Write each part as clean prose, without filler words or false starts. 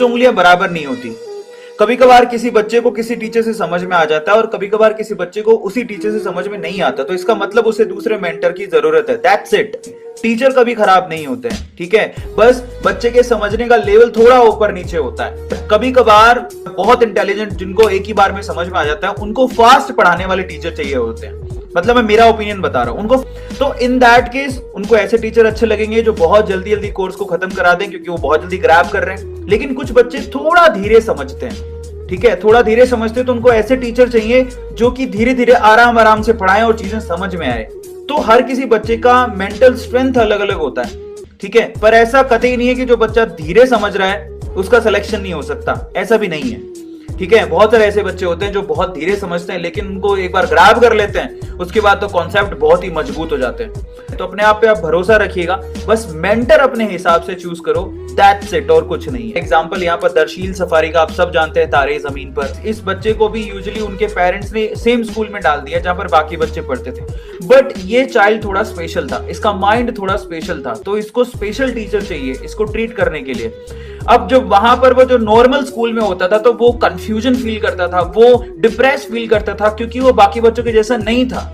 उंगलियां बराबर नहीं होती। कभी कभार किसी बच्चे को किसी टीचर से समझ में आ जाता है और कभी कभार किसी बच्चे को उसी टीचर से समझ में नहीं आता, तो इसका मतलब उसे दूसरे मेंटर की जरूरत है। That's it. टीचर कभी खराब नहीं होते हैं, ठीक है, बस बच्चे के समझने का लेवल थोड़ा ऊपर नीचे होता है। कभी कभार बहुत इंटेलिजेंट जिनको एक ही बार में समझ में आ जाता है, उनको फास्ट पढ़ाने वाले टीचर चाहिए होते हैं। मतलब मैं मेरा ओपिनियन बता रहा हूं उनको। तो इन दैट केस उनको ऐसे टीचर अच्छे लगेंगे जो बहुत जल्दी जल्दी कोर्स को खत्म करा दें, क्योंकि वो बहुत जल्दी ग्रैब कर रहे हैं। लेकिन कुछ बच्चे थोड़ा धीरे समझते हैं, ठीक है, थोड़ा धीरे समझते हैं, तो उनको ऐसे टीचर चाहिए जो कि धीरे धीरे आराम आराम से पढ़ाएं और चीजें समझ में आए। तो हर किसी बच्चे का मेंटल स्ट्रेंथ अलग अलग होता है, ठीक है, पर ऐसा कतई नहीं है कि जो बच्चा धीरे समझ रहा है उसका सिलेक्शन नहीं हो सकता, ऐसा भी नहीं है, ठीक है। बहुत सारे ऐसे बच्चे होते हैं जो बहुत धीरे समझते हैं, लेकिन उनको एक बार ग्रैब कर लेते हैं, उसके बाद तो कॉन्सेप्ट बहुत ही मजबूत हो जाते हैं। तो अपने आप पे आप भरोसा रखिएगा, बस मेंटर अपने हिसाब से चूज करो, दैट्स इट, और कुछ नहीं है। एग्जांपल यहाँ पर दर्शील सफारी का आप सब जानते हैं, तारे जमीन पर। इस बच्चे को भी यूजुअली उनके पेरेंट्स ने सेम स्कूल में डाल दिया जहां पर बाकी बच्चे पढ़ते थे, बट ये चाइल्ड थोड़ा स्पेशल था, इसका माइंड थोड़ा स्पेशल था, तो इसको स्पेशल टीचर चाहिए इसको ट्रीट करने के लिए। अब जब वहां पर वो जो नॉर्मल स्कूल में होता था, तो वो कंफ्यूजन फील करता था, वो डिप्रेस फील करता था, क्योंकि वो बाकी बच्चों के जैसा नहीं था,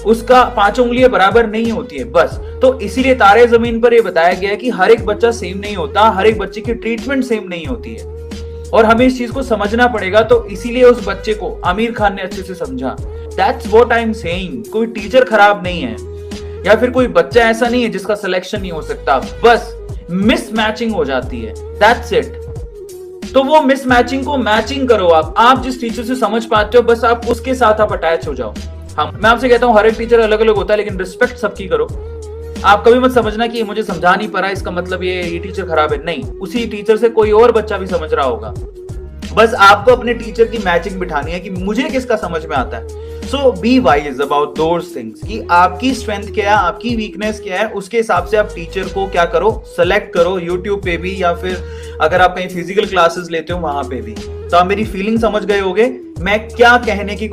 उसका पांचों उंगलियां बराबर नहीं होती है बस। तो इसीलिए तारे जमीन पर यह बताया गया है कि हर एक बच्चा सेम नहीं होता, हर एक बच्चे की ट्रीटमेंट सेम नहीं होती है, और हमें इस चीज को समझना पड़ेगा। तो इसीलिए उस बच्चे को आमिर खान ने अच्छे से समझा। That's what I am saying. कोई टीचर खराब नहीं है, या फिर कोई बच्चा ऐसा नहीं है जिसका सिलेक्शन नहीं हो सकता, बस मिसमैचिंग हो जाती है, दैट्स इट। तो वो मिसमैचिंग को मैचिंग करो। आप जिस टीचर से समझ पाते हो, बस आप उसके साथ आप अटैच हो जाओ। हाँ, मैं आपसे कहता हूं हर एक टीचर अलग अलग होता है, लेकिन रिस्पेक्ट सबकी करो। आप कभी मत समझना कि मुझे समझा नहीं पा रहा, इसका मतलब ये टीचर खराब है, नहीं, उसी टीचर से कोई और बच्चा भी समझ रहा होगा। बस आपको अपने टीचर की मैचिंग बिठानी है कि मुझे किसका समझ में आता है। So be wise about those things, कि आपकी स्ट्रेंथ क्या है, आपकी वीकनेस क्या है, उसके हिसाब से आप टीचर को क्या करो, सेलेक्ट करो, यूट्यूब पे भी, या फिर अगर आप कहीं फिजिकल क्लासेस लेते हो वहां पे भी। तो आप मेरी फीलिंग समझ गए होगे मैं क्या कहने की